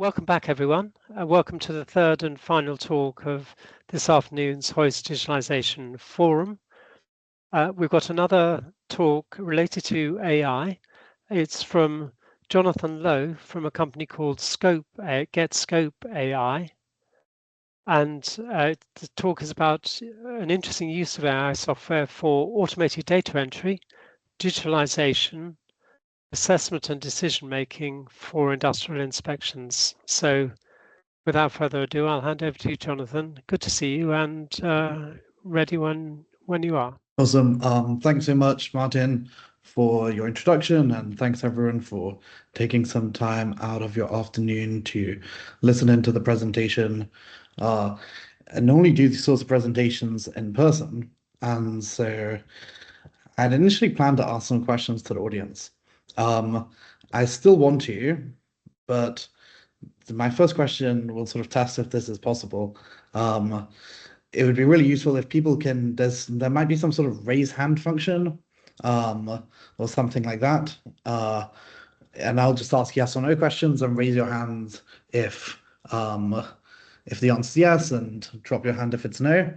Welcome back, everyone. Welcome to the third and final talk of this afternoon's Hoist Digitalisation Forum. We've got another talk related to AI. It's from Jonathan Lowe from a company called GetScope AI. And the talk is about an interesting use of AI software for automated data entry, digitalisation, assessment and decision making for industrial inspections. So without further ado, I'll hand over to you, Jonathan. Good to see you, and ready when you are. Awesome. Thanks so much, Martin, for your introduction, and thanks everyone for taking some time out of your afternoon to listen into the presentation. I normally do these sorts of presentations in person, and so I'd initially planned to ask some questions to the audience. I still want to, but my first question will sort of test if this is possible. It would be really useful if people can, there might be some sort of raise hand function, or something like that. And I'll just ask yes or no questions and raise your hand if the answer is yes, and drop your hand if it's no.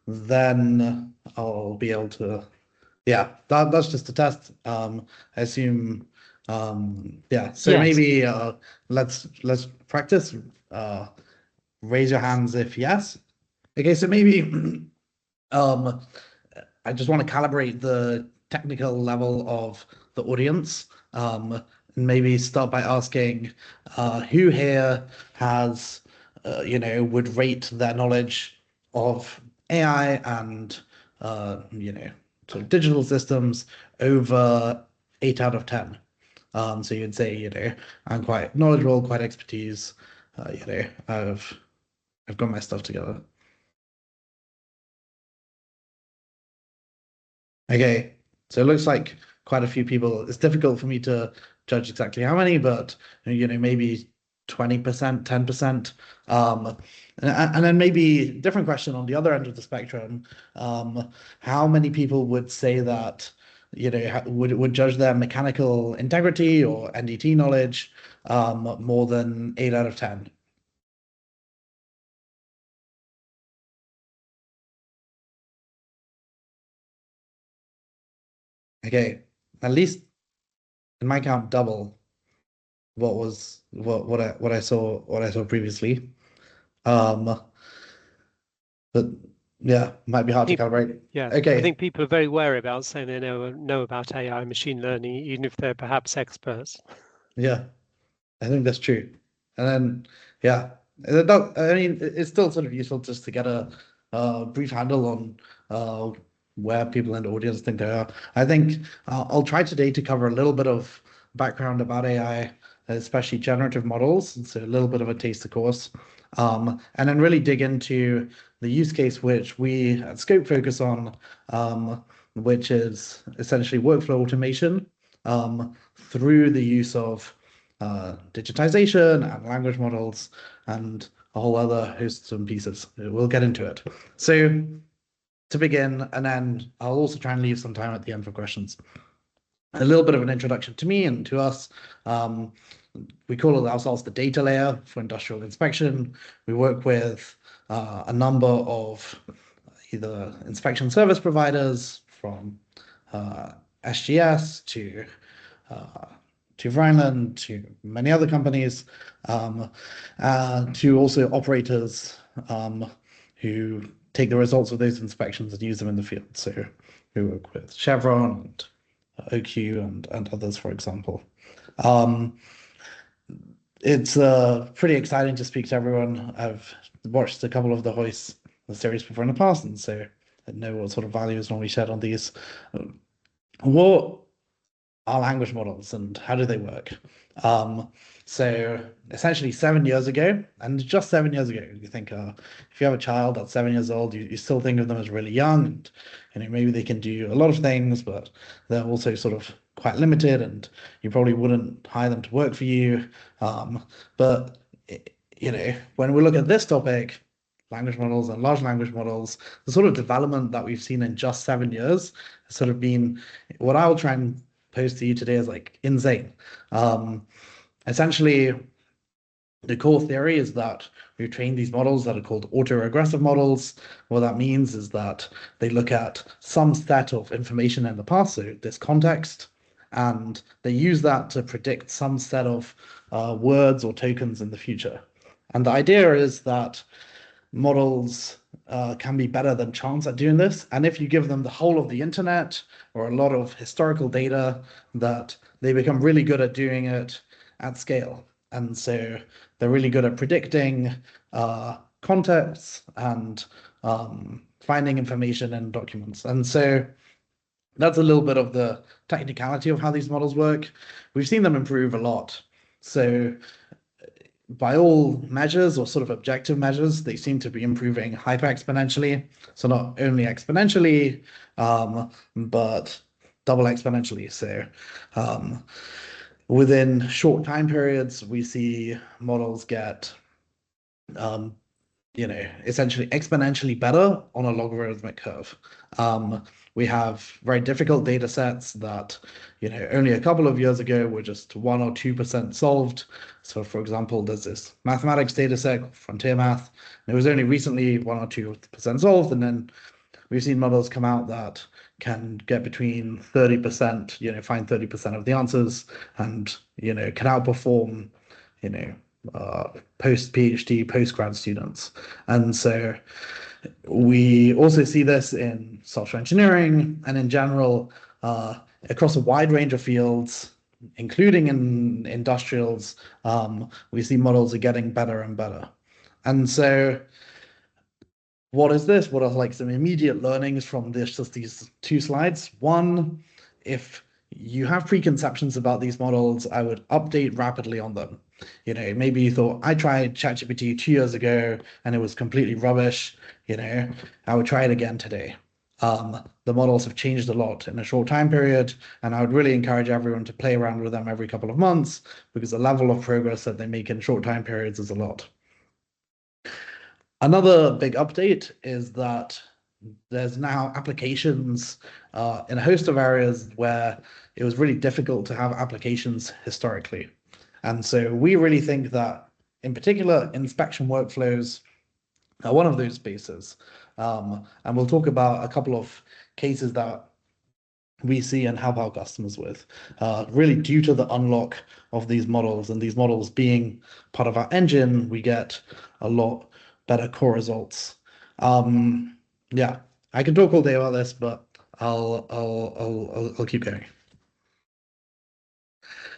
Then I'll be able to, yeah, that's just a test. I assume, yeah. So Yes. maybe let's practice. Raise your hands if yes. Okay, so maybe I just want to calibrate the technical level of the audience. And maybe start by asking who here has, would rate their knowledge of AI and, sort of digital systems over 8 out of 10. So you'd say, I'm quite knowledgeable, quite expertise, I've got my stuff together. Okay, so it looks like quite a few people. It's difficult for me to judge exactly how many, but maybe 20%, 10%. And then maybe different question on the other end of the spectrum. How many people would say that, would judge their mechanical integrity or NDT knowledge more than 8 out of 10? Okay, at least in my count, double what I saw previously. But yeah, might be hard to calibrate. Yeah, Okay. I think people are very wary about saying they know about AI, machine learning, even if they're perhaps experts. Yeah, I think that's true. And then yeah, I mean, it's still sort of useful just to get a brief handle on where people in the audience think they are. I think I'll try today to cover a little bit of background about AI, especially generative models, so a little bit of a taster course, and then really dig into the use case which we at Scope focus on, which is essentially workflow automation through the use of digitization and language models and a whole other host of pieces. We'll get into it. So to begin, and then I'll also try and leave some time at the end for questions. A little bit of an introduction to me and to us. We call ourselves the data layer for industrial inspection. We work with a number of either inspection service providers from SGS to Rhineland, to many other companies, to also operators who take the results of those inspections and use them in the field. So we work with Chevron and OQ and others, for example. It's pretty exciting to speak to everyone. I've watched a couple of the Hoist series before in the past, and so I know what sort of value is normally shared on these. What are language models and how do they work? So essentially 7 years ago, and just 7 years ago, you think if you have a child that's 7 years old, you still think of them as really young, and maybe they can do a lot of things, but they're also sort of quite limited, and you probably wouldn't hire them to work for you. But when we look at this topic, language models and large language models, the sort of development that we've seen in just 7 years has sort of been what I'll try and pose to you today is like insane. Essentially, The core theory is that we've trained these models that are called autoregressive models. What that means is that they look at some set of information in the past, so this context, and they use that to predict some set of words or tokens in the future. And the idea is that models can be better than chance at doing this. And if you give them the whole of the internet or a lot of historical data, that they become really good at doing it at scale. And so they're really good at predicting contexts and finding information in documents. And so that's a little bit of the technicality of how these models work. We've seen them improve a lot. So by all measures or sort of objective measures, they seem to be improving hyper exponentially. So not only exponentially, but double exponentially. So within short time periods, we see models get essentially exponentially better on a logarithmic curve. We have very difficult data sets that, only a couple of years ago were just 1 or 2% solved. So, for example, there's this mathematics data set, frontier math, and it was only recently 1 or 2% solved. And then we've seen models come out that can get between 30%, find 30% of the answers and, can outperform, post PhD, post grad students. And so we also see this in software engineering and in general across a wide range of fields, including in industrials. We see models are getting better and better. And so what is this? What are like some immediate learnings from this, just these two slides? One, if you have preconceptions about these models, I would update rapidly on them. Maybe you thought, I tried ChatGPT 2 years ago and it was completely rubbish. I would try it again today. The models have changed a lot in a short time period, and I would really encourage everyone to play around with them every couple of months because the level of progress that they make in short time periods is a lot. Another big update is that there's now applications in a host of areas where it was really difficult to have applications historically. And so we really think that, in particular, inspection workflows are one of those spaces. And we'll talk about a couple of cases that we see and help our customers with, really due to the unlock of these models and these models being part of our engine, we get a lot better core results. Yeah, I can talk all day about this, but I'll keep going.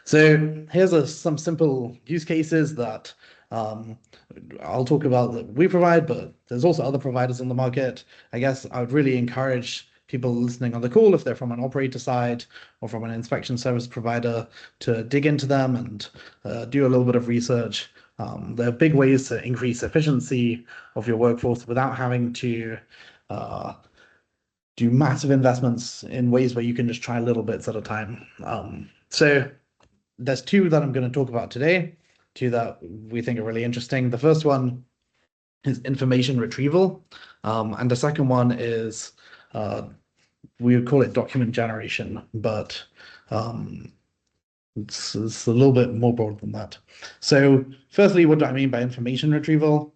So here's some simple use cases that I'll talk about that we provide, but there's also other providers on the market. I guess I would really encourage people listening on the call, if they're from an operator side or from an inspection service provider, to dig into them and do a little bit of research. There are big ways to increase efficiency of your workforce without having to do massive investments in ways where you can just try little bits at a time. So there's two that I'm going to talk about today, two that we think are really interesting. The first one is information retrieval, and the second one is we would call it document generation, but it's a little bit more broad than that. So firstly, what do I mean by information retrieval?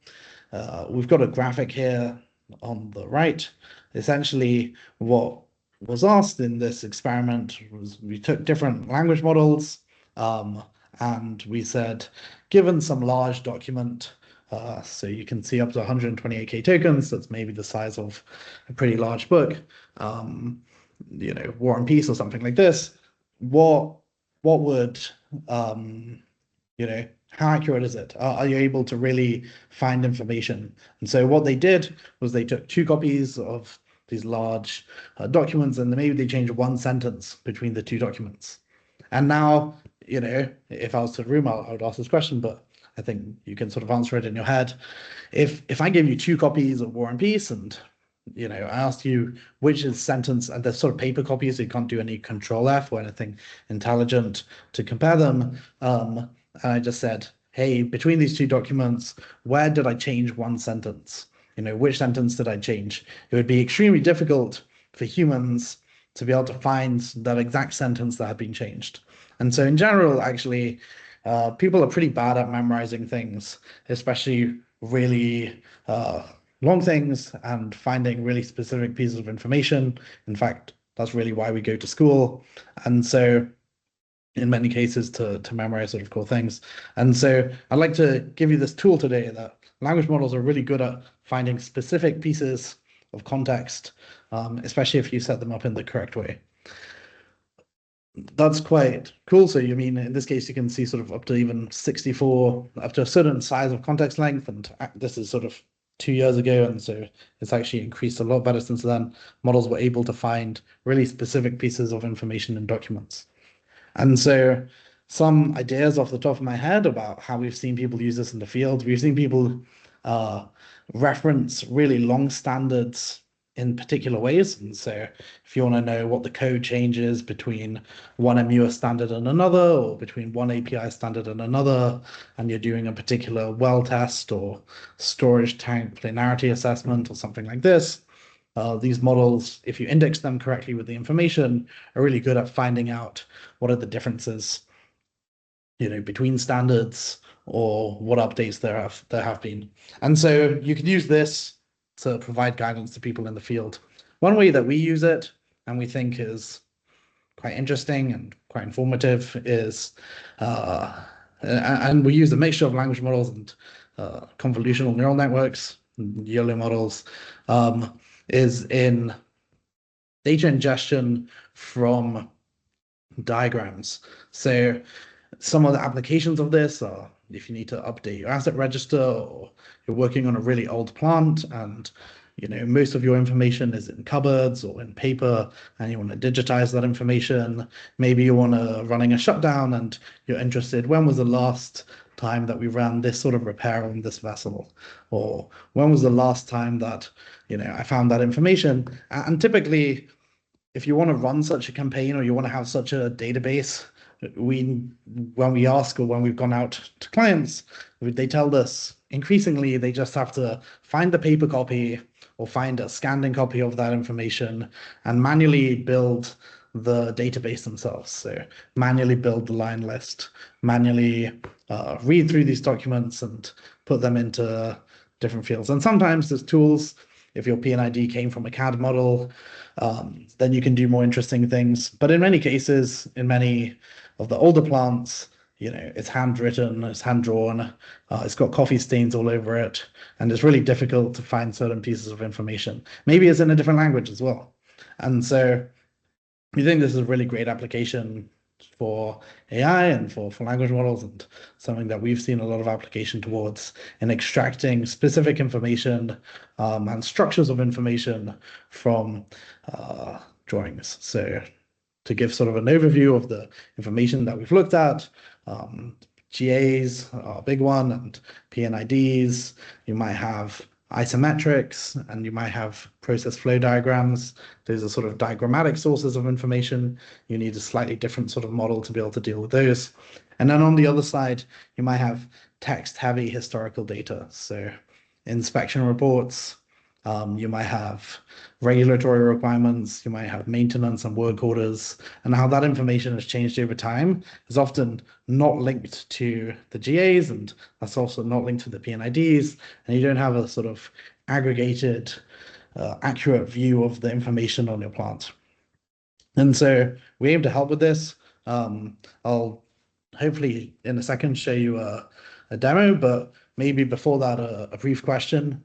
We've got a graphic here on the right. Essentially, what was asked in this experiment was we took different language models and we said, given some large document, so you can see up to 128K tokens, that's maybe the size of a pretty large book, War and Peace or something like this, what would, how accurate is it? Are you able to really find information? And so what they did was they took 2 copies of these large documents and maybe they changed one sentence between the 2 documents. And now, if I was to the room, I would ask this question, but I think you can sort of answer it in your head. If I gave you 2 copies of War and Peace and I asked you which is sentence, and they're sort of paper copies, so you can't do any control F or anything intelligent to compare them. And I just said, hey, between these 2 documents, where did I change one sentence? Which sentence did I change? It would be extremely difficult for humans to be able to find that exact sentence that had been changed. And so in general, actually, people are pretty bad at memorizing things, especially really long things and finding really specific pieces of information. In fact, that's really why we go to school. And so in many cases to memorize sort of core things. And so I'd like to give you this tool today that language models are really good at finding specific pieces of context, especially if you set them up in the correct way. That's quite cool. So you mean in this case, you can see sort of up to even 64, up to a certain size of context length. And this is sort of 2 years ago. And so it's actually increased a lot better since then. Models were able to find really specific pieces of information in documents. And so some ideas off the top of my head about how we've seen people use this in the field. We've seen people reference really long standards in particular ways. And so if you want to know what the code changes between one MUS standard and another, or between one API standard and another, and you're doing a particular well test or storage tank planarity assessment or something like this, these models, if you index them correctly with the information, are really good at finding out what are the differences, between standards or what updates there have been. And so you can use this to provide guidance to people in the field. One way that we use it and we think is quite interesting and quite informative is, and we use a mixture of language models and convolutional neural networks, YOLO models, is in data ingestion from diagrams. So some of the applications of this are if you need to update your asset register, or you're working on a really old plant and most of your information is in cupboards or in paper and you want to digitize that information. Maybe you want to running a shutdown and you're interested, when was the last time that we ran this sort of repair on this vessel? Or when was the last time that I found that information? And typically, if you want to run such a campaign or you want to have such a database, when we ask or when we've gone out to clients, they tell us increasingly they just have to find the paper copy or find a scanned in copy of that information and manually build the database themselves. So manually build the line list, manually read through these documents and put them into different fields. And sometimes there's tools. If your PNID came from a CAD model, then you can do more interesting things. But in many cases, in many of the older plants, it's handwritten, it's hand drawn, it's got coffee stains all over it, and it's really difficult to find certain pieces of information. Maybe it's in a different language as well. And so we think this is a really great application for AI and for language models, and something that we've seen a lot of application towards in extracting specific information and structures of information from drawings. So to give sort of an overview of the information that we've looked at, GAs are a big one, and PNIDs. You might have isometrics, and you might have process flow diagrams. Those are sort of diagrammatic sources of information. You need a slightly different sort of model to be able to deal with those. And then on the other side, you might have text-heavy historical data. So inspection reports, you might have regulatory requirements, you might have maintenance and work orders, and how that information has changed over time is often not linked to the GAs, and that's also not linked to the PNIDs, and you don't have a sort of aggregated, accurate view of the information on your plant. And so we aim to help with this. I'll hopefully in a second show you a demo, but maybe before that, a brief question.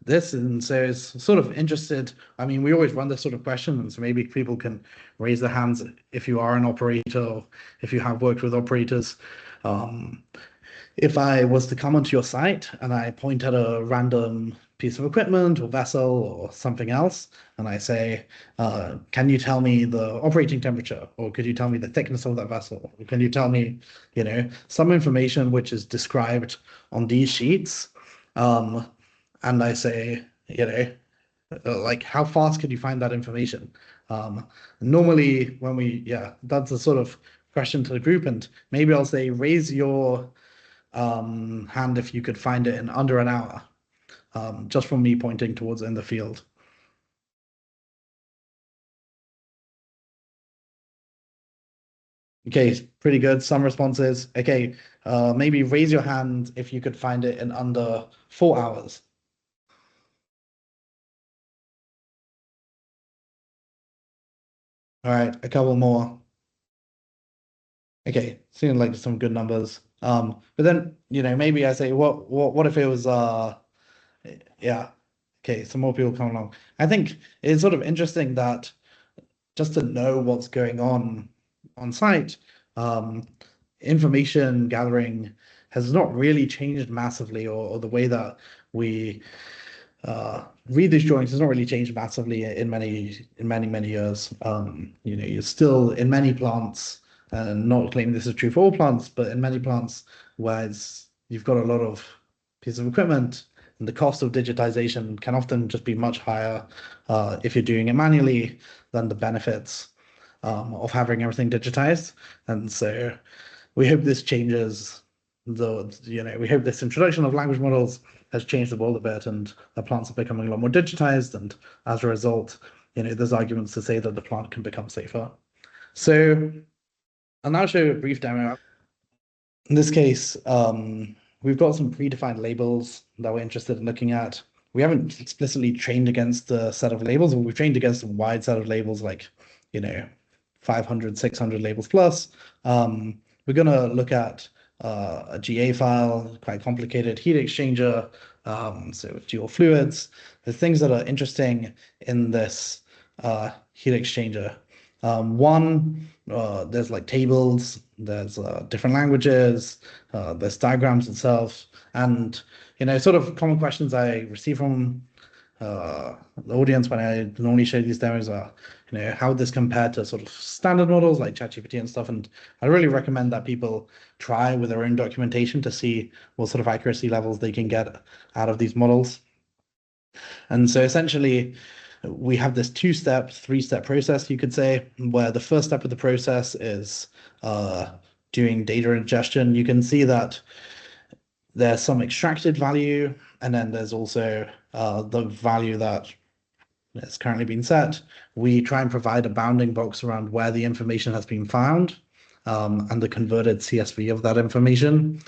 And so it's sort of interested. I mean, we always run this sort of question, and so maybe people can raise their hands if you are an operator or if you have worked with operators. If I was to come onto your site and I point at a random piece of equipment or vessel or something else, and I say, can you tell me the operating temperature? Or could you tell me the thickness of that vessel? Or can you tell me, some information which is described on these sheets? And I say, like how fast could you find that information? Normally that's a sort of question to the group, and maybe I'll say, raise your hand if you could find it in under an hour, just from me pointing towards in the field. Okay, pretty good. Some responses. Okay, maybe raise your hand if you could find it in under 4 hours. All right, a couple more. Okay, seems like some good numbers. But then, maybe I say, what if it was yeah. Okay, some more people come along. I think it's sort of interesting that just to know what's going on site, um, information gathering has not really changed massively, or the way that we read these drawings has not really changed massively in many years. You're still in many plants, and not claiming this is true for all plants, but in many plants where you've got a lot of pieces of equipment, and the cost of digitization can often just be much higher if you're doing it manually than the benefits of having everything digitized. And so we hope this changes we hope this introduction of language models has changed the world a bit, and the plants are becoming a lot more digitized, and as a result, there's arguments to say that the plant can become safer. So I'll now show a brief demo. In this case, we've got some predefined labels that we're interested in looking at. We haven't explicitly trained against the set of labels, but we've trained against a wide set of labels, like, 500, 600 labels plus. We're going to look at a GA file, quite complicated heat exchanger, so dual fluids. The things that are interesting in this heat exchanger. One, there's like tables, there's different languages, there's diagrams itself, and sort of common questions I receive from the audience when I normally show these demos are, how would this compare to sort of standard models like ChatGPT and stuff? And I really recommend that people try with their own documentation to see what sort of accuracy levels they can get out of these models. And so essentially, we have this two-step, three-step process, you could say, where the first step of the process is doing data ingestion. You can see that there's some extracted value, and then there's also the value that is currently being set. We try and provide a bounding box around where the information has been found, and the converted CSV of that information.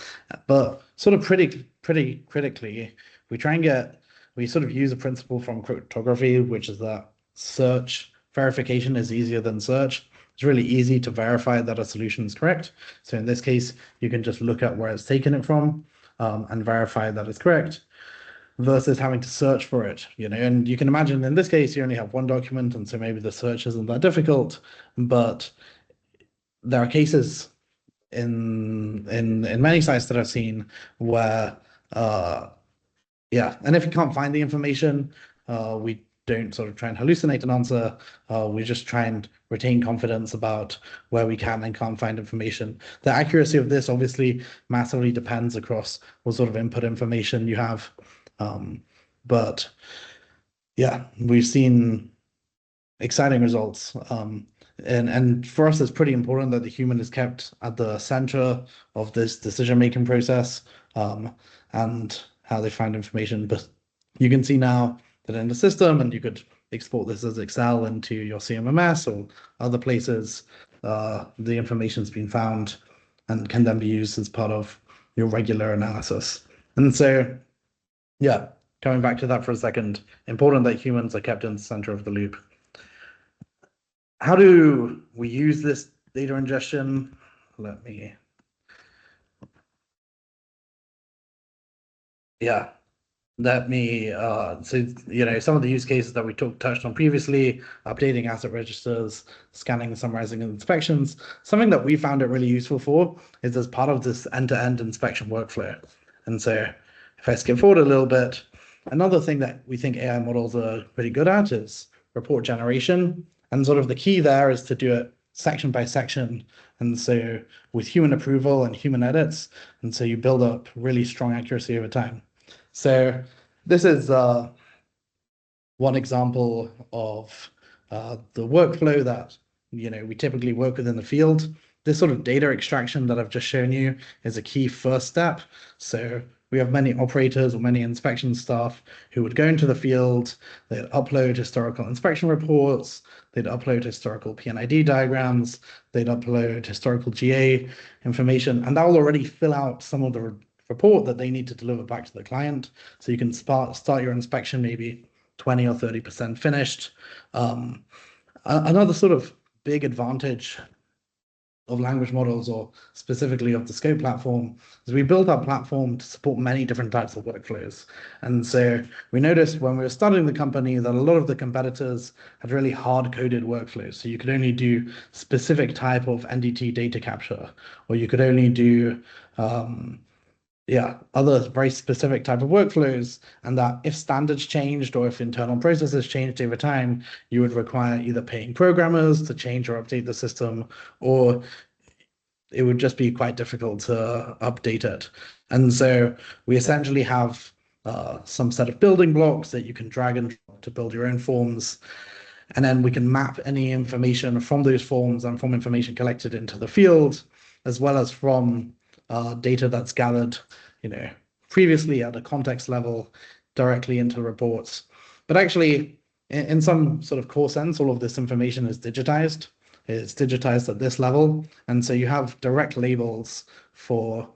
But sort of pretty critically, we sort of use a principle from cryptography, which is that search verification is easier than search. It's really easy to verify that a solution is correct. So in this case, you can just look at where it's taken it from, and verify that it's correct, versus having to search for it, and you can imagine in this case, you only have one document, and so maybe the search isn't that difficult, but there are cases in many sites that I've seen where yeah, and if you can't find the information, we don't sort of try and hallucinate an answer. We just try and retain confidence about where we can and can't find information. The accuracy of this obviously massively depends across what sort of input information you have. But yeah, we've seen exciting results. And for us, it's pretty important that the human is kept at the center of this decision-making process, and how they find information. But you can see now that in the system, and you could export this as Excel into your CMMS or other places, the information's been found and can then be used as part of your regular analysis. And so, yeah, coming back to that for a second, important that humans are kept in the center of the loop. How do we use this data ingestion? Yeah, so some of the use cases that we touched on previously, updating asset registers, scanning, summarizing, and inspections. Something that we found it really useful for is as part of this end-to-end inspection workflow. And so if I skip forward a little bit, another thing that we think AI models are pretty good at is report generation. And sort of the key there is to do it section by section. And so with human approval and human edits, and so you build up really strong accuracy over time. So this is one example of the workflow that we typically work with in the field. This sort of data extraction that I've just shown you is a key first step. So we have many operators or many inspection staff who would go into the field, they'd upload historical inspection reports, they'd upload historical PNID diagrams, they'd upload historical GA information, and that will already fill out some of the report that they need to deliver back to the client. So you can start your inspection maybe 20 or 30% finished. Another sort of big advantage of language models, or specifically of the Scope platform, is we built our platform to support many different types of workflows. And so we noticed when we were starting the company that a lot of the competitors had really hard-coded workflows. So you could only do specific type of NDT data capture, or you could only do other very specific type of workflows, and that if standards changed or if internal processes changed over time, you would require either paying programmers to change or update the system, or it would just be quite difficult to update it. And so we essentially have some set of building blocks that you can drag and drop to build your own forms. And then we can map any information from those forms and from information collected into the field, as well as from data that's gathered, previously at a context level directly into reports. But actually, in some sort of core sense, all of this information is digitized. It's digitized at this level. And so you have direct labels for,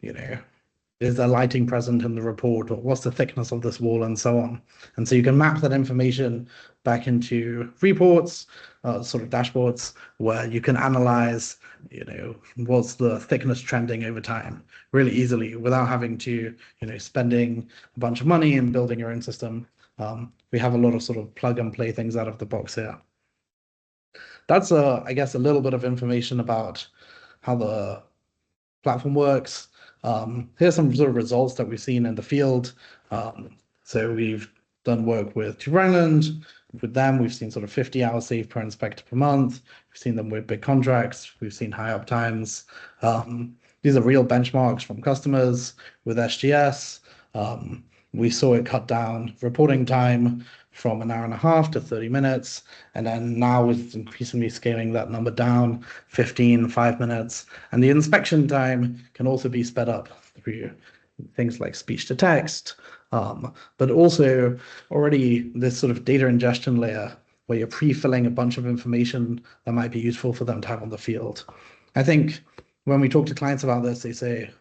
is there lighting present in the report, or what's the thickness of this wall, and so on. And so you can map that information back into reports, sort of dashboards, where you can analyze, what's the thickness trending over time really easily without having to, spending a bunch of money and building your own system. We have a lot of sort of plug and play things out of the box here. That's, I guess, a little bit of information about how the platform works. Here's some sort of results that we've seen in the field. So we've done work with Tube Rhineland. With them, we've seen sort of 50 hours saved per inspector per month. We've seen them with big contracts. We've seen high uptimes. These are real benchmarks from customers with SGS. We saw it cut down reporting time from an hour and a half to 30 minutes. And then now we're increasingly scaling that number down, 15, 5 minutes. And the inspection time can also be sped up through things like speech to text, but also already this sort of data ingestion layer where you're pre-filling a bunch of information that might be useful for them to have on the field. I think when we talk to clients about this, they say,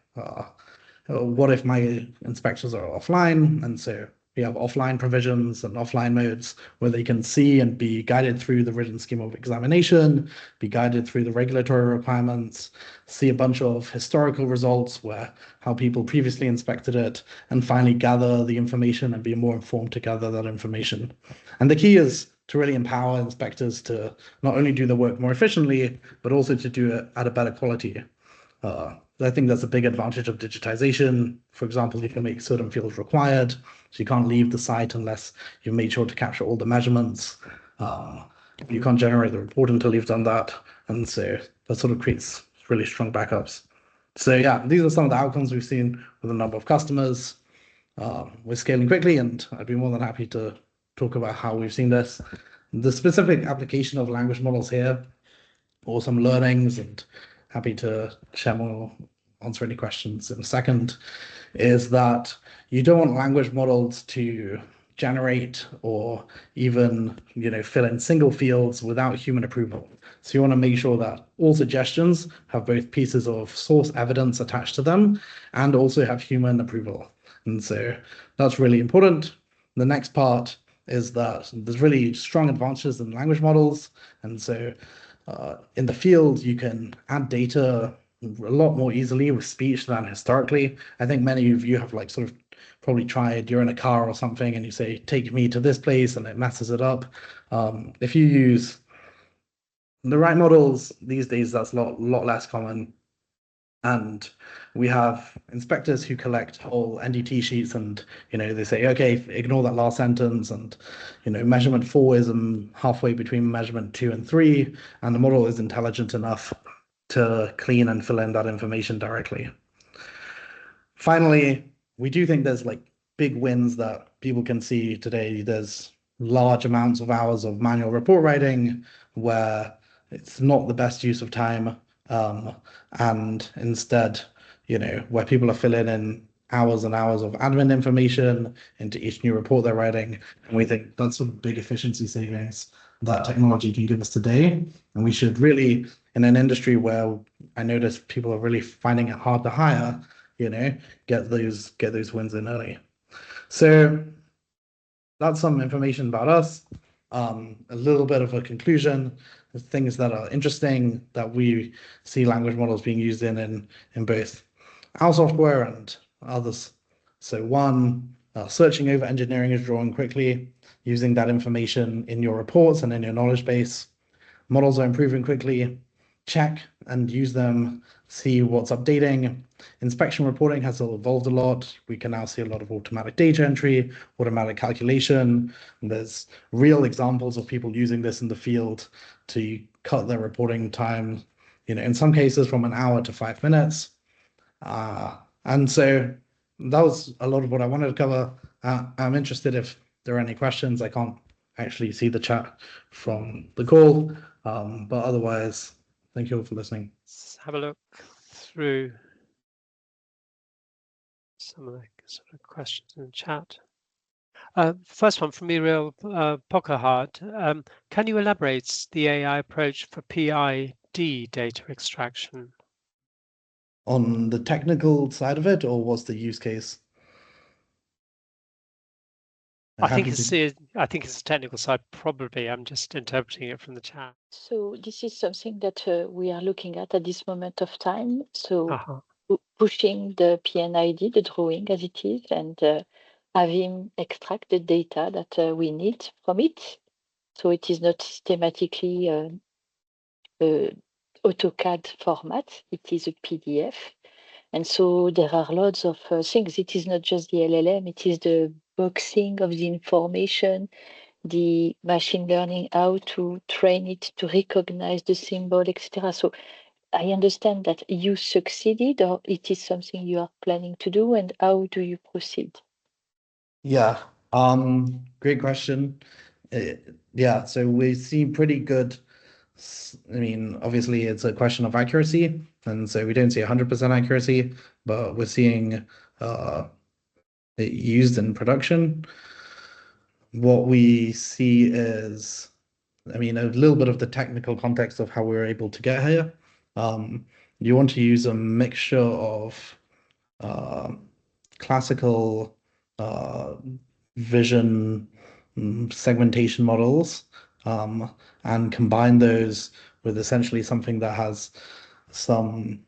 what if my inspections are offline? And so we have offline provisions and offline modes where they can see and be guided through the written scheme of examination, be guided through the regulatory requirements, see a bunch of historical results where how people previously inspected it, and finally gather the information and be more informed to gather that information. And the key is to really empower inspectors to not only do the work more efficiently, but also to do it at a better quality. I think that's a big advantage of digitization. For example, you can make certain fields required, so you can't leave the site unless you've made sure to capture all the measurements. You can't generate the report until you've done that. And so that sort of creates really strong backups. So yeah, these are some of the outcomes we've seen with a number of customers. We're scaling quickly, and I'd be more than happy to talk about how we've seen this. The specific application of language models here, or some learnings, and happy to share more, answer any questions in a second, is that you don't want language models to generate or even fill in single fields without human approval. So you want to make sure that all suggestions have both pieces of source evidence attached to them and also have human approval. And so that's really important. The next part is that there's really strong advantages in language models. And so in the field, you can add data a lot more easily with speech than historically. I think many of you have sort of probably tried, you're in a car or something and you say, take me to this place, and it messes it up. If you use the right models these days, that's a lot less common. And we have inspectors who collect whole NDT sheets, and they say, okay, ignore that last sentence, and measurement 4 is halfway between measurement 2 and 3, and the model is intelligent enough to clean and fill in that information directly. Finally, we do think there's big wins that people can see today. There's large amounts of hours of manual report writing where it's not the best use of time. And instead, where people are filling in hours and hours of admin information into each new report they're writing. And we think that's some big efficiency savings that technology can give us today. And we should really, in an industry where I notice people are really finding it hard to hire, get those wins in early. So that's some information about us. A little bit of a conclusion, things that are interesting that we see language models being used in both our software and others. So one, searching over engineering is drawing quickly, using that information in your reports and in your knowledge base. Models are improving quickly. Check and use them, see what's updating. Inspection reporting has evolved a lot. We can now see a lot of automatic data entry, automatic calculation. And there's real examples of people using this in the field to cut their reporting time, in some cases from an hour to 5 minutes. And so that was a lot of what I wanted to cover. I'm interested if there are any questions. I can't actually see the chat from the call, but otherwise, thank you all for listening. Let's have a look through some of the sort of questions in the chat. First one from Muriel Pockerhard. Can you elaborate the AI approach for PID data extraction? On the technical side of it, or what's the use case? I think it's a technical side, probably. I'm just interpreting it from the chat. So this is something that we are looking at this moment of time. So Uh-huh. pushing the PNID, the drawing as it is, and have him extract the data that we need from it. So it is not systematically AutoCAD format, it is a PDF. And so there are lots of things. It is not just the LLM, it is the boxing of the information, the machine learning, how to train it to recognize the symbol, etc. So I understand that you succeeded, or it is something you are planning to do, and how do you proceed? Yeah, great question. Yeah, so we see pretty good. I mean, obviously, it's a question of accuracy, and so we don't see 100% accuracy, but we're seeing it used in production. What we see is, I mean, a little bit of the technical context of how we were able to get here. You want to use a mixture of uh, classical uh, vision segmentation models and combine those with essentially something that has some,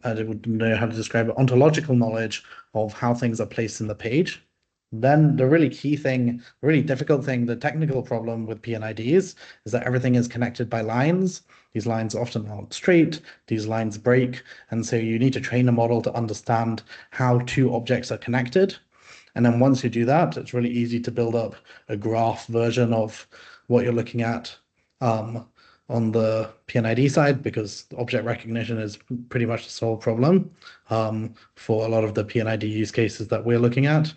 I don't know how to describe it, ontological knowledge of how things are placed in the page. Then the really key thing, the really difficult thing, the technical problem with PNIDs is that everything is connected by lines. These lines often aren't straight, these lines break, and so you need to train a model to understand how two objects are connected. And then once you do that, it's really easy to build up a graph version of what you're looking at on the PNID side, because object recognition is pretty much the sole problem for a lot of the PNID use cases that we're looking at.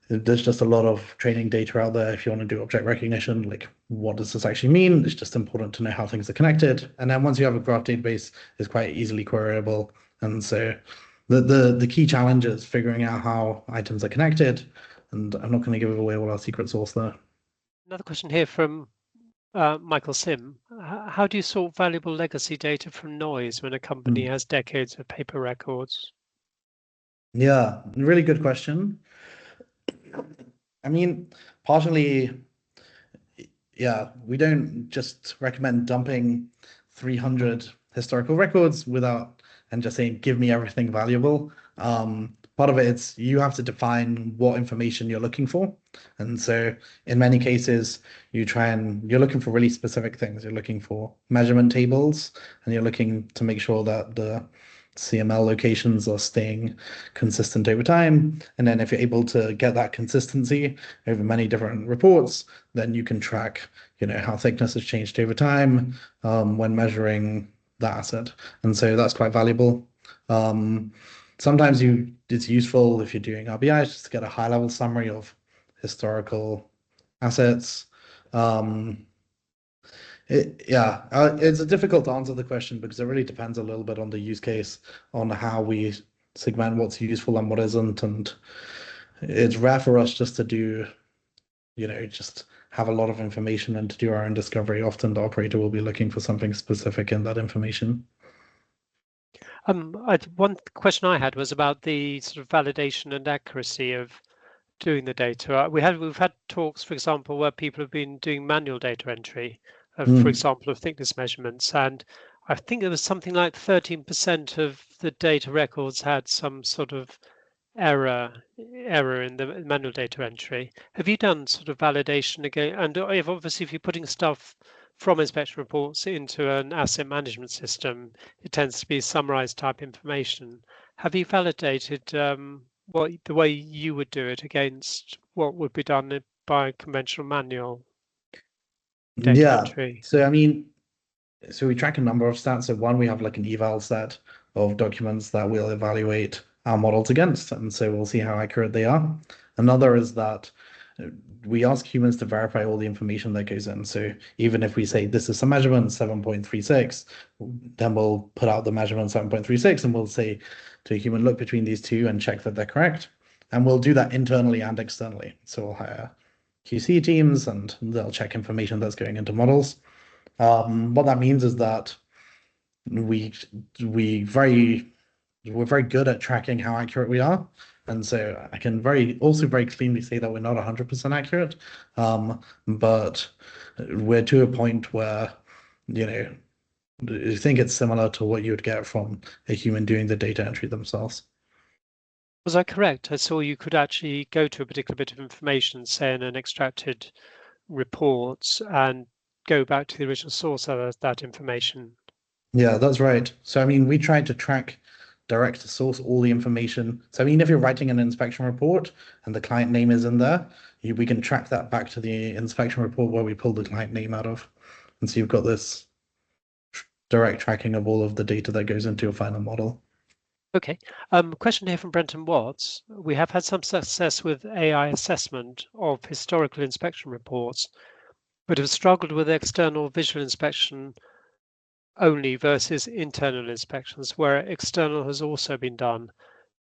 There's just a lot of training data out there if you want to do object recognition, like what does this actually mean? It's just important to know how things are connected. And then once you have a graph database, it's quite easily queryable. And so the key challenge is figuring out how items are connected. And I'm not going to give away all our secret sauce there. Another question here from Michael Sim. How do you sort valuable legacy data from noise when a company has decades of paper records? Yeah, really good question. I mean, partially, yeah, we don't just recommend dumping 300 historical records without and just saying, give me everything valuable. Part of it is you have to define what information you're looking for. And so in many cases, you're looking for really specific things. You're looking for measurement tables, and you're looking to make sure that the CML locations are staying consistent over time. And then if you're able to get that consistency over many different reports, then you can track, how thickness has changed over time when measuring the asset. And so that's quite valuable. Sometimes it's useful if you're doing RBI just to get a high level summary of historical assets. It's a difficult to answer the question because it really depends a little bit on the use case, on how we segment what's useful and what isn't. And it's rare for us just to do, just have a lot of information and to do our own discovery. Often the operator will be looking for something specific in that information. One question I had was about the sort of validation and accuracy of doing the data. We've had talks, for example, where people have been doing manual data entry of, for example, of thickness measurements, and I think it was something like 13% of the data records had some sort of error in the manual data entry. Have you done sort of validation again? And if you're putting stuff from inspection reports into an asset management system, it tends to be summarized type information. Have you validated what the way you would do it against what would be done by conventional manual data Yeah. entry? So so we track a number of stats. So one, we have like an eval set of documents that we'll evaluate our models against, and so we'll see how accurate they are. Another is that we ask humans to verify all the information that goes in. So even if we say this is some measurement 7.36, then we'll put out the measurement 7.36 and we'll say to a human, look between these two and check that they're correct. And we'll do that internally and externally. So we'll hire QC teams and they'll check information that's going into models. What that means is that we we very we're very good at tracking how accurate we are. And so I can very cleanly say that we're not 100% accurate. But we're to a point where, I think it's similar to what you would get from a human doing the data entry themselves. Was I correct? I saw you could actually go to a particular bit of information, say in an extracted report, and go back to the original source of that information. Yeah, that's right. So, I mean, we tried to track direct to source all the information. So, I mean, if you're writing an inspection report and the client name is in there, we can track that back to the inspection report where we pulled the client name out of. And so you've got this direct tracking of all of the data that goes into your final model. Okay. Question here from Brenton Watts. We have had some success with AI assessment of historical inspection reports, but have struggled with external visual inspection only versus internal inspections, where external has also been done.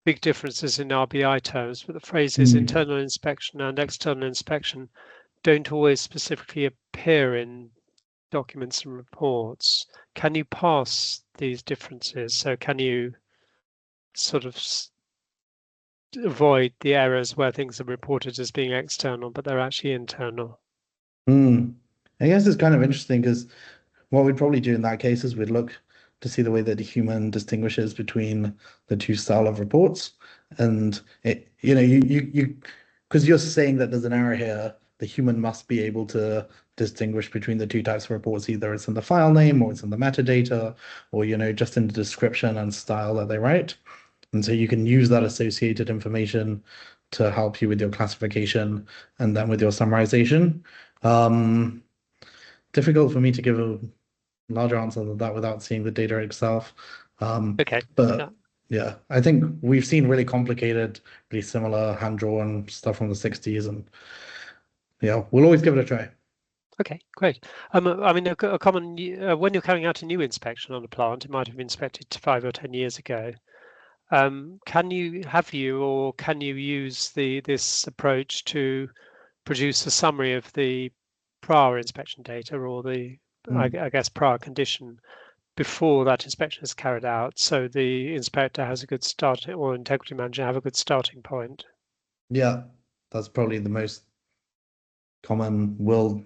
Big differences in RBI terms, but the phrases internal inspection and external inspection don't always specifically appear in documents and reports. Can you pass these differences? So can you sort of avoid the errors where things are reported as being external, but they're actually internal? I guess it's kind of interesting because what we'd probably do in that case is we'd look to see the way that the human distinguishes between the two style of reports. And because you're saying that there's an error here, the human must be able to distinguish between the two types of reports. Either it's in the file name or it's in the metadata, or just in the description and style that they write. And so you can use that associated information to help you with your classification and then with your summarization. Difficult for me to give a larger answer than that without seeing the data itself. Okay. But yeah, I think we've seen really complicated, really similar hand-drawn stuff from the 60s, and yeah, we'll always give it a try. Okay, great. I mean, a common when you're carrying out a new inspection on a plant, it might have been inspected 5 or 10 years ago. Can you use this approach to produce a summary of the prior inspection data or I guess prior condition before that inspection is carried out, so the inspector has a good start, or integrity manager have a good starting point? Yeah, that's probably the most common. We'll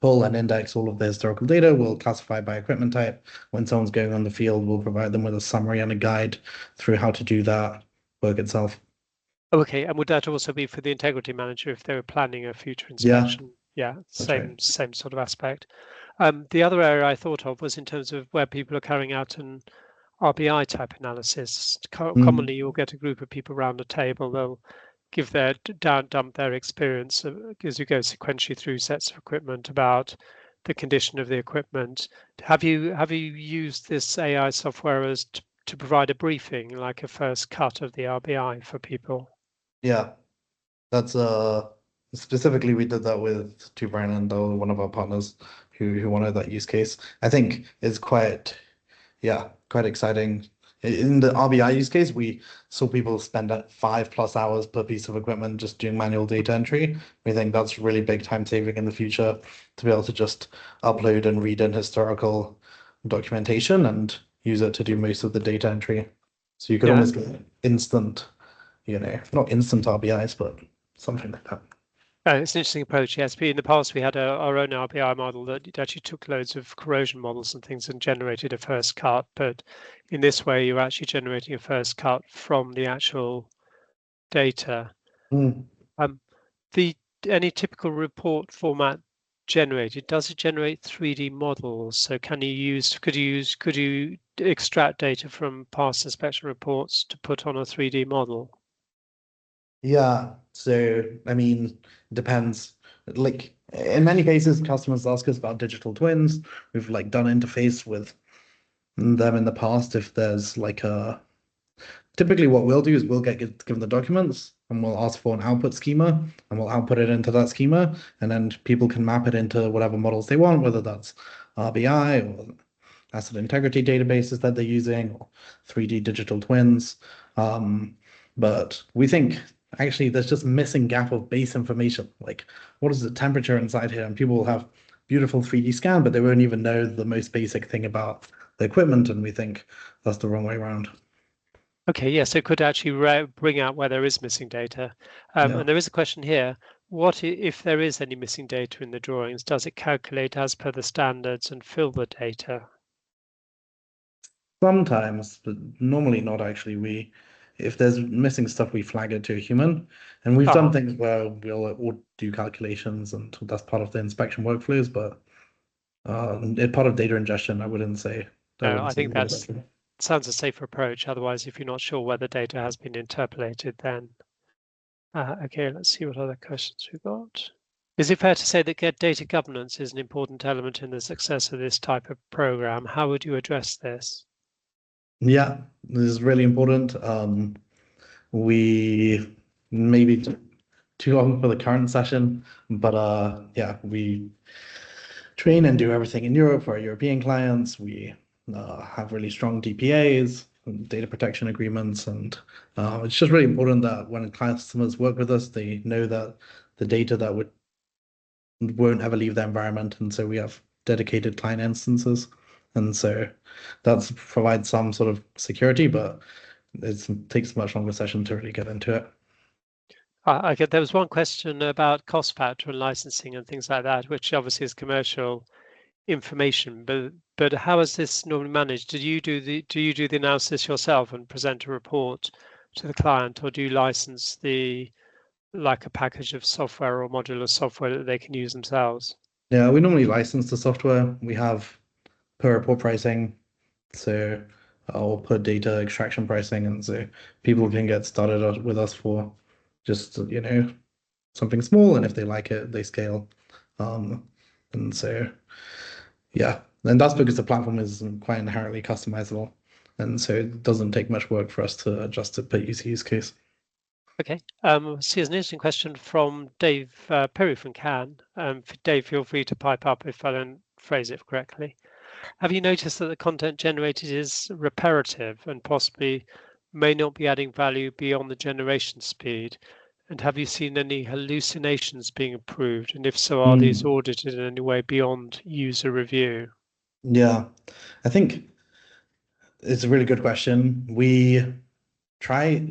pull and index all of the historical data. We'll classify by equipment type. When someone's going on the field, we'll provide them with a summary and a guide through how to do that work itself. Okay, and would that also be for the integrity manager if they were planning a future Yeah, inspection? Yeah, that's right. same sort of aspect. The other area I thought of was in terms of where people are carrying out an RBI type analysis. Commonly, you'll get a group of people around a table. They'll give dump their experience as you go sequentially through sets of equipment about the condition of the equipment. Have you used this AI software as to provide a briefing, like a first cut of the RBI for people? Yeah, that's specifically we did that with Two Brown and one of our partners who wanted that use case. I think it's quite exciting. in the RBI use case, we saw people spend 5+ hours per piece of equipment just doing manual data entry. We think that's really big time saving in the future to be able to just upload and read in historical documentation and use it to do most of the data entry. So you could almost get instant, not instant RBIs, but something like that. It's an interesting approach, yes. But in the past, we had our own RBI model that actually took loads of corrosion models and things and generated a first cut. But in this way, you're actually generating a first cut from the actual data. Any typical report format generated, does it generate 3D models? So could you extract data from past inspection reports to put on a 3D model? Yeah, so I mean, it depends. Like in many cases, customers ask us about digital twins. We've done interface with them in the past. If there's typically what we'll do is we'll get given the documents and we'll ask for an output schema and we'll output it into that schema, and then people can map it into whatever models they want, whether that's RBI or asset integrity databases that they're using or 3D digital twins. But we think actually there's just missing gap of base information. Like, what is the temperature inside here? And people will have beautiful 3D scan, but they won't even know the most basic thing about the equipment. And we think that's the wrong way around. Okay, yes, it could actually bring out where there is missing data. And there is a question here. What if there is any missing data in the drawings? Does it calculate as per the standards and fill the data? Sometimes, but normally not actually. If there's missing stuff, we flag it to a human. And we've done things where we'll do calculations, and that's part of the inspection workflows, but part of data ingestion, I wouldn't say. No, I think that sounds a safer approach. Otherwise, if you're not sure whether data has been interpolated, then okay, let's see what other questions we've got. Is it fair to say that data governance is an important element in the success of this type of program? How would you address this? Yeah, this is really important. We maybe too long for the current session, but yeah, we train and do everything in Europe for our European clients. We have really strong DPAs, data protection agreements, and it's just really important that when customers work with us, they know that the data that won't ever leave their environment, and so we have dedicated client instances, and so that provides some sort of security, but it takes a much longer session to really get into it. There was one question about cost factor and licensing and things like that, which obviously is commercial information, but how is this normally managed? Do you do the analysis yourself and present a report to the client, or do you license like a package of software or modular software that they can use themselves? Yeah, we normally license the software. We have per report pricing, so or per data extraction pricing, and so people can get started with us for just something small, and if they like it, they scale. And so yeah, and that's because the platform is quite inherently customizable, and so it doesn't take much work for us to adjust it per use case. Okay. See, there's an interesting question from Dave Perry from Cannes. Dave, feel free to pipe up if I don't phrase it correctly. Have you noticed that the content generated is repetitive and possibly may not be adding value beyond the generation speed? And have you seen any hallucinations being approved? And if so, are these audited in any way beyond user review? Yeah, I think it's a really good question. We try,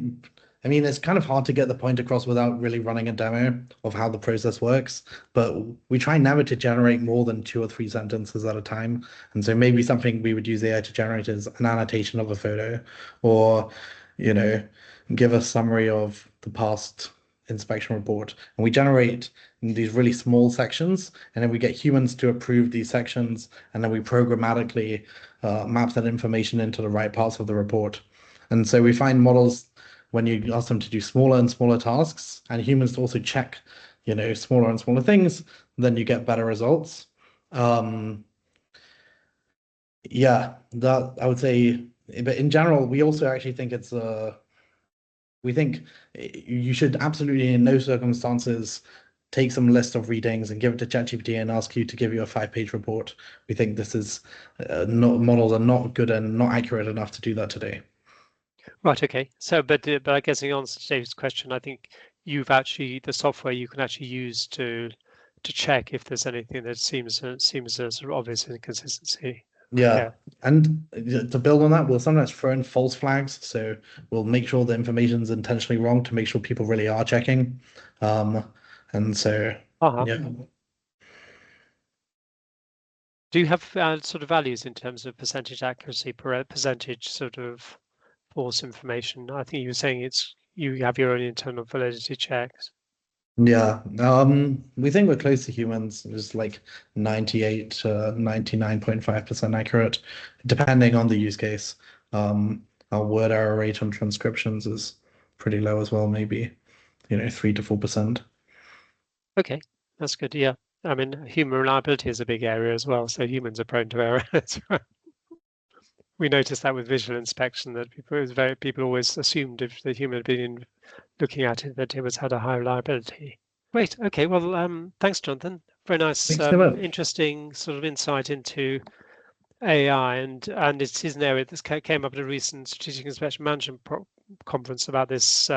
I mean, it's kind of hard to get the point across without really running a demo of how the process works, but we try never to generate more than 2 or 3 sentences at a time. And so maybe something we would use AI to generate is an annotation of a photo, or, give a summary of the past inspection report. And we generate these really small sections, and then we get humans to approve these sections, and then we programmatically map that information into the right parts of the report. And so we find models, when you ask them to do smaller and smaller tasks, and humans to also check, smaller and smaller things, then you get better results. Yeah, that I would say, but in general, we also actually think we think you should absolutely in no circumstances take some list of readings and give it to ChatGPT and ask you to give you a 5-page report. We think this is models are not good and not accurate enough to do that today. Right. Okay. So, but I guess in answer to David's question, I think you've actually the software you can actually use to check if there's anything that seems a sort of obvious inconsistency. Yeah, and to build on that, we'll sometimes throw in false flags. So we'll make sure the information's intentionally wrong to make sure people really are checking. And so yeah, Do you have sort of values in terms of percentage accuracy, percentage sort of false information? I think you were saying you have your own internal validity checks. yeah. We think we're close to humans. It's like 98 to 99.5% accurate, depending on the use case. Our word error rate on transcriptions is pretty low as well, maybe 3 to 4%. Okay, that's good. Yeah, I mean, human reliability is a big area as well, so humans are prone to error as well. We noticed that with visual inspection that people always assumed if the human had been looking at it that it had a high reliability. Great. Okay. Well, thanks, Jonathan. Very nice, Thanks so much. interesting sort of insight into AI, and it is an area that came up at a recent strategic inspection management conference about this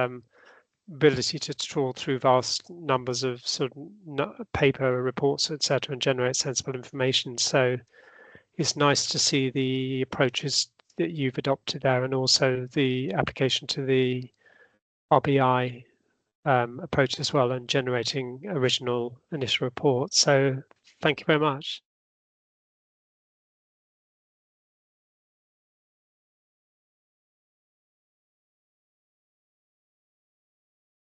ability to trawl through vast numbers of sort of paper reports, etc., and generate sensible information. So it's nice to see the approaches that you've adopted there, and also the application to the RBI approach as well, and generating original initial reports. So thank you very much.